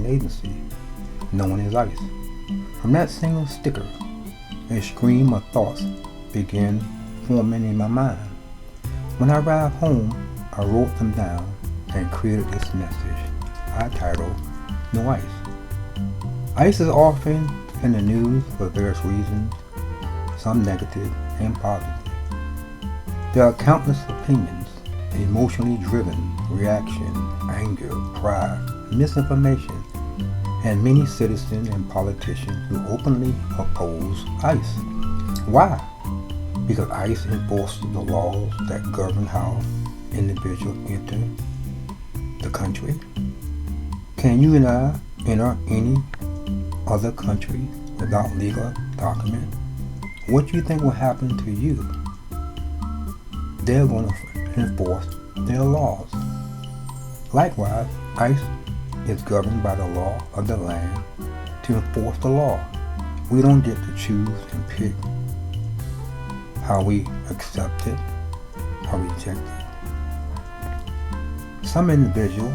agency known as ICE. From that single sticker, a stream of thoughts began forming in my mind. When I arrived home, I wrote them down and created this message I titled No ICE. ICE is often in the news for various reasons, some negative and positive. There are countless opinions, emotionally driven reaction, anger, pride, misinformation, and many citizens and politicians who openly oppose ICE. Why? Because ICE enforces the laws that govern how individuals enter the country. Can you and I enter any other country without legal document? What do you think will happen to you? They're going to enforce their laws. Likewise, ICE is governed by the law of the land to enforce the law. We don't get to choose and pick how we accept it or reject it. Some individuals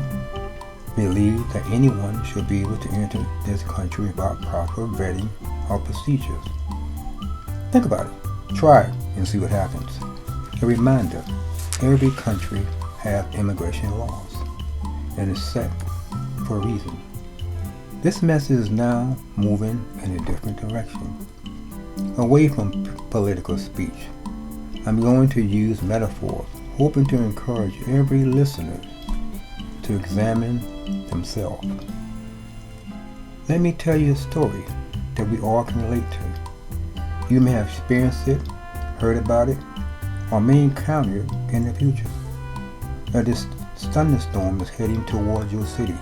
believe that anyone should be able to enter this country without proper vetting or procedures. Think about it. Try it and see what happens. A reminder, every country has immigration laws and is set for a reason. This message is now moving in a different direction, away from political speech. I'm going to use metaphors, hoping to encourage every listener to examine themselves. Let me tell you a story that we all can relate to. You may have experienced it, heard about it, or may encounter it in the future. Now this thunderstorm is heading towards your city.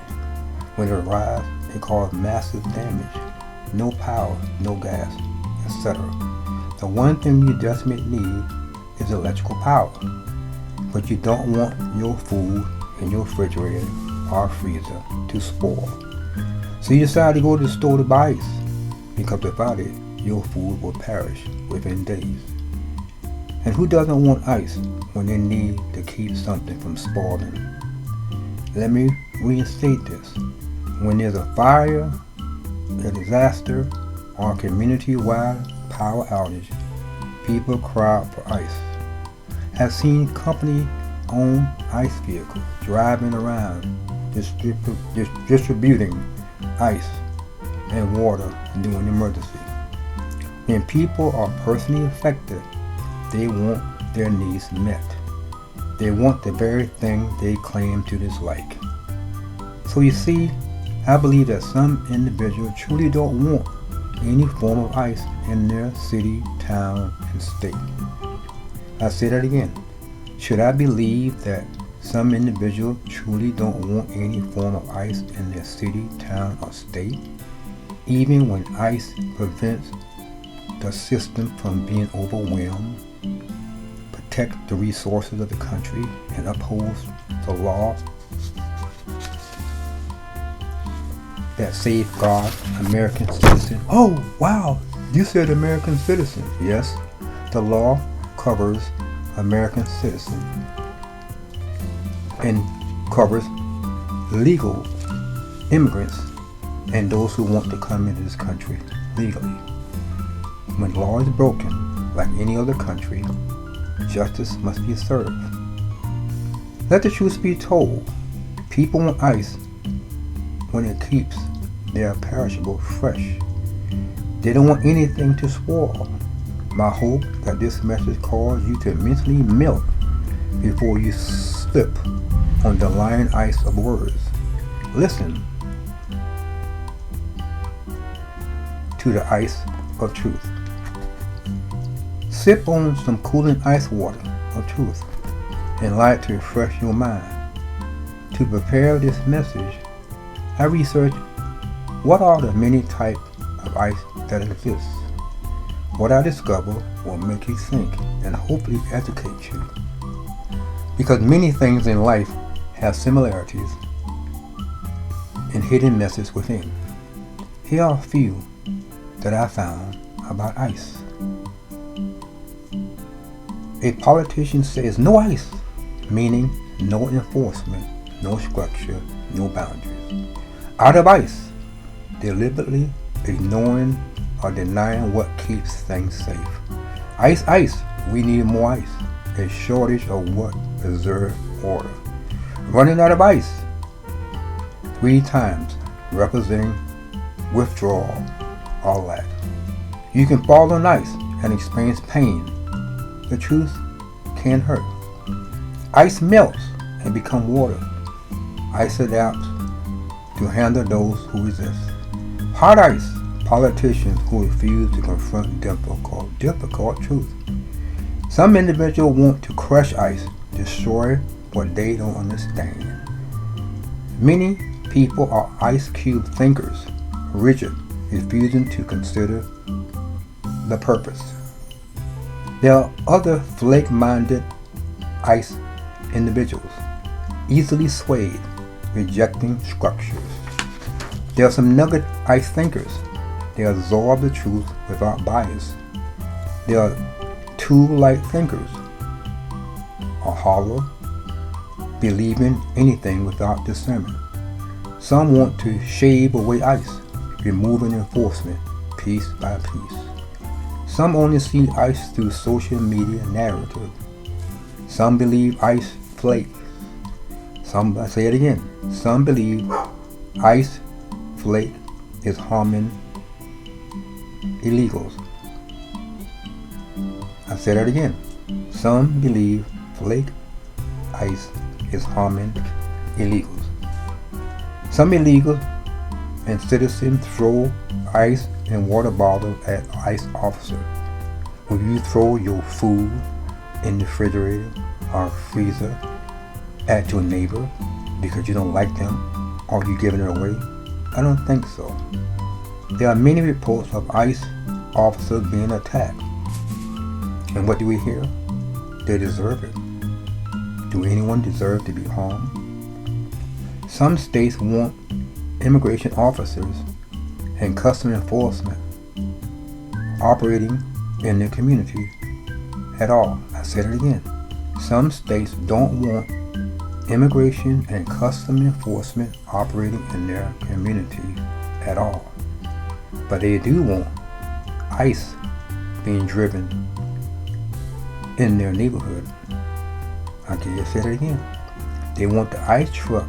When it arrives, it causes massive damage. No power, no gas, etc. The one thing you desperately need is electrical power. But you don't want your food in your refrigerator or freezer to spoil. So you decide to go to the store to buy ice, because without it, your food will perish within days. And who doesn't want ice when they need to keep something from spoiling? Let me reinstate this. When there's a fire, a disaster, or a community-wide power outage, people cry out for ice. I've seen company-owned ice vehicles driving around distributing ice and water during emergency. When people are personally affected, they want their needs met. They want the very thing they claim to dislike. So you see, I believe that some individuals truly don't want any form of ice in their city, town, and state. I say that again. Should I believe that some individuals truly don't want any form of ice in their city, town, or state, even when ice prevents the system from being overwhelmed, protects the resources of the country, and upholds the law that safeguard American citizens? Oh, wow, you said American citizen. Yes, the law covers American citizens and covers legal immigrants and those who want to come into this country legally. When law is broken, like any other country, justice must be served. Let the truth be told. People want ice when it keeps their perishable fresh. They don't want anything to spoil. My hope that this message calls you to mentally melt before you slip on the lion ice of words. Listen to the ice of truth. Sip on some cooling ice water of truth and allow it to refresh your mind. To prepare this message, I researched what are the many types of ice that exist. What I discover will make you think and hopefully educate you. Because many things in life have similarities and hidden messages within. Here are a few that I found about ice. A politician says no ice, meaning no enforcement, no structure, no boundaries. Out of ice, deliberately ignoring or denying what keeps things safe. Ice, ice, we need more ice. A shortage of what preserves order. Running out of ice, 3 times, representing withdrawal or lack. You can fall on ice and experience pain. The truth can hurt. Ice melts and becomes water. Ice adapts to handle those who resist. Hot ice, politicians who refuse to confront difficult truth. Some individuals want to crush ice, destroy what they don't understand. Many people are ice cube thinkers, rigid, refusing to consider the purpose. There are other flake-minded ice individuals, easily swayed, rejecting structures. There are some nugget ice thinkers. They absorb the truth without bias. There are tool-like thinkers, or hollow, believing anything without discernment. Some want to shave away ice, removing enforcement piece by piece. Some only see ice through social media narrative. Some believe ice flakes. I say it again. Some believe ice flake is harming illegals. I say that again. Some believe flake ice is harming illegals. Some illegals and citizens throw ice and water bottles at ICE officers. Will you throw your food in the refrigerator or freezer at your neighbor because you don't like them, or you giving it away? I don't think so. There are many reports of ICE officers being attacked. And what do we hear? They deserve it. Do anyone deserve to be harmed? Some states want immigration officers and customs enforcement operating in their community at all. I said it again. Some states don't want immigration and customs enforcement operating in their community at all. But they do want ICE being driven in their neighborhood. I said it again. They want the ICE truck,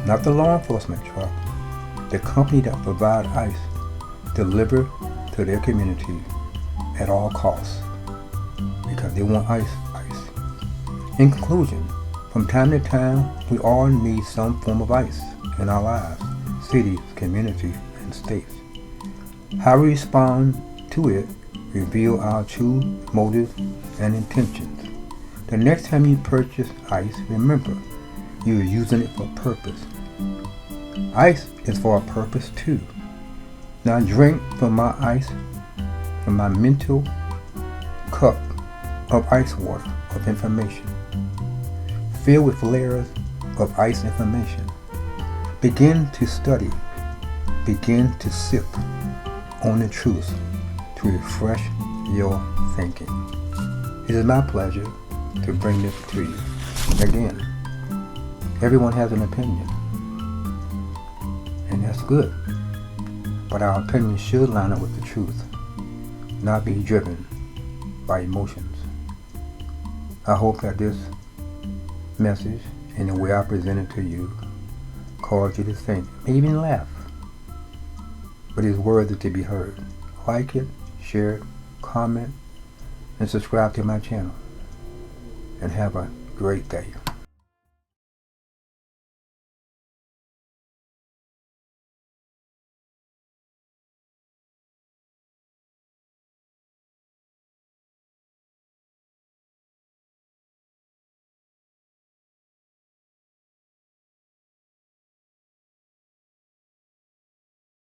not the law enforcement truck, the company that provides ICE, delivered to their community at all costs, because they want ICE. In conclusion, from time to time, we all need some form of ICE in our lives, cities, communities, and states. How we respond to it reveal our true motives and intentions. The next time you purchase ICE, remember, you are using it for a purpose. ICE is for a purpose too. Now drink from my ICE, from my mental cup of ice water of information, filled with layers of ICE information. Begin to study, begin to sip on the truth to refresh your thinking. It is my pleasure to bring this to you. Again, everyone has an opinion, and that's good. But our opinion should line up with the truth, not be driven by emotions. I hope that this message and the way I present it to you cause you to think, maybe even laugh. But it's worthy to be heard. Like it, share it, comment, and subscribe to my channel. And have a great day.